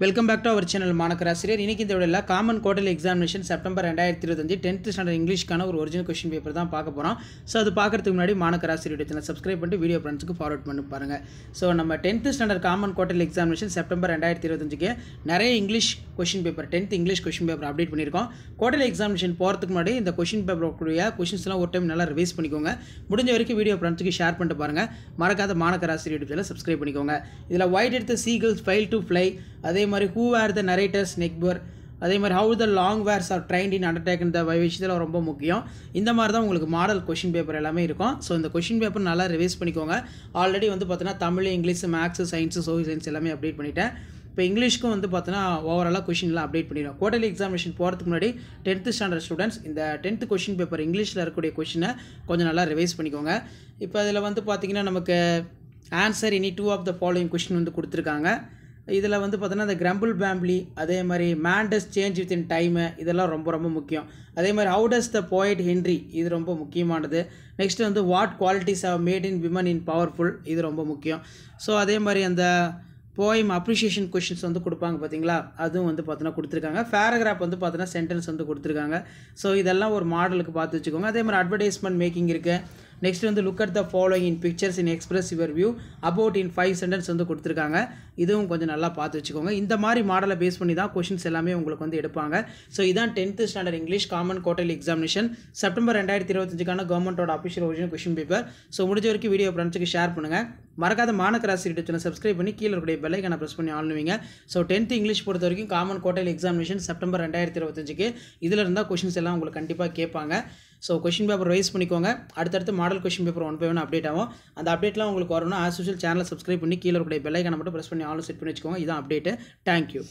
Welcome back to our channel Manakkarasiriyar. இன்றைக்கி இந்த வீடியோவில் common quarterly examination September 2025 10th standard இங்கிலீஷ்க்கான ஒரு ஒரிஜினல் கொஸ்டின் பேப்பர் தான் பார்க்க போகிறோம். ஸோ அது பார்க்குறதுக்கு முன்னாடி மாணக்கராசிரியர் சேனல் சப்ஸ்கிரைப் பண்ணிட்டு வீடியோ ஃப்ரெண்ட்ஸுக்கு ஃபார்வர்ட் பண்ணி பாருங்கள். ஸோ நம்ம 10th standard common quarterly examination September 2025க்கு நிறைய English question paper 10th English question paper update பண்ணியிருக்கோம். குவார்டர்லி எக்ஸாமினேஷன் போகிறதுக்கு முன்னாடி இந்த கொஸ்டின் பேப்பர் கூடிய கொஸ்டின்ஸ்லாம் ஒரு டைம் நல்லா ரிவைஸ் பண்ணிக்கோங்க. முடிஞ்ச வரைக்கும் வீடியோ ஃப்ரெண்ட்ஸுக்கு ஷேர் பண்ணிட்டு பாருங்கள். மறக்காத மாணக்கராசிரியர் சேனல் சப்ஸ்கிரைப் பண்ணிக்கோங்க. இதில் ஒயிட் எடுத்த சீகல்ஸ் ஃபெயில் டு ஃப்ளை, அதே மாதிரி who are the narrator's neighbour, அதே மாதிரி how the long wars are trained in undertaken the விஷயத்தில் ரொம்ப முக்கியம். இந்த மாதிரி தான் உங்களுக்கு மாடல் கொஷின் பேப்பர் எல்லாமே இருக்கும். ஸோ இந்த கொஷின் பேப்பர் நல்லா ரிவைஸ் பண்ணிக்கோங்க. ஆல்ரெடி பார்த்தீங்கன்னா Tamil, English, maths, science, social science எல்லாமே அப்டேட் பண்ணிட்டேன். இப்போ இங்கிலீஷ்க்கும் பார்த்தீங்கன்னா ஓவராலாக கொஷின்லாம் அப்டேட் பண்ணிடுவோம். குவார்டர்லி எக்ஸாமினேஷன் போகிறதுக்கு முன்னாடி 10th ஸ்டாண்டர்ட் ஸ்டூடெண்ட்ஸ் இந்த 10th கொஷின் பேப்பர் இங்கிலீஷில் இருக்கக்கூடிய கொஷினை கொஞ்சம் நல்லா ரிவைஸ் பண்ணிக்கோங்க. இப்போ அதில் பார்த்தீங்கன்னா நமக்கு answer any 2 of the following question கொடுத்துருக்காங்க. இதில் பார்த்தீங்கன்னா இந்த கிரம்பிள் பேம்பிளி, அதே மாதிரி man does change with in time, இதெல்லாம் ரொம்ப ரொம்ப முக்கியம். அதே மாதிரி how does the poet Henry, இது ரொம்ப முக்கியமானது. Next what qualities have made in women in powerful, இது ரொம்ப முக்கியம். ஸோ அதே மாதிரி அந்த போயம் அப்ரிஷியேஷன் கொஷின்ஸ் கொடுப்பாங்க பார்த்தீங்களா, அதுவும் பார்த்தீங்கன்னா கொடுத்துருக்காங்க. பேராகிராஃப் பார்த்தீங்கன்னா சென்டென்ஸ் கொடுத்துருக்காங்க. ஸோ இதெல்லாம் ஒரு மாடலுக்கு பார்த்து வச்சுக்கோங்க. அதே மாதிரி அட்வர்டைஸ்மெண்ட் மேக்கிங் இருக்குது. Next look at the following in pictures in express your view about in 5 sentence கொடுத்துருக்காங்க. இதுவும் கொஞ்சம் நல்லா பார்த்து வச்சுக்கோங்க. இந்த மாதிரி மாடலை பேஸ் பண்ணி தான் கொஷின்ஸ் எல்லாமே உங்களுக்கு எடுப்பாங்க. ஸோ இதான் 10th standard English common quarterly examination September 2025க்கான கவர்மெண்டோட official original question paper. So முடிஞ்ச வரைக்கும் வீடியோ ஃப்ரெண்ட்ஸுக்கு ஷேர் பண்ணுங்கள். மறக்காத மாணக்கராசிரியர் சேனல் சப்ஸ்கிரைப் பண்ணி கீழே இருக்கிற பெல்லைக்கான ப்ரெஸ் பண்ணி ஆளுவீங்க. ஸோ 10th இங்கிலீஷ் பொறுத்த வரைக்கும் காமன் குவார்டர்லி எக்ஸாமினேஷன் செப்டம்பர் 2025க்கு இதில் இருந்தால் கொஷின்ஸ் எல்லாம் உங்களுக்கு கண்டிப்பாக கேட்பாங்க. ஸோ கொஷின் பேப்பர் ரைஸ் பண்ணிக்கோங்க. அடுத்தடுத்து model question paper 1 by 1 update ஆகும். அந்த அப்டேட்லாம் உங்களுக்கு வரணும். ஆஸ் யூஷுவல் சேனலை சப்ஸ்கிரைப் பண்ணி கீழே இருக்கிற பெல்லைக்கான மட்டும் ப்ரெஸ் பண்ணி ஆளும் செட் பண்ணி வச்சுக்கோங்க. இதான் அப்டேட்டு. தேங்க்யூ.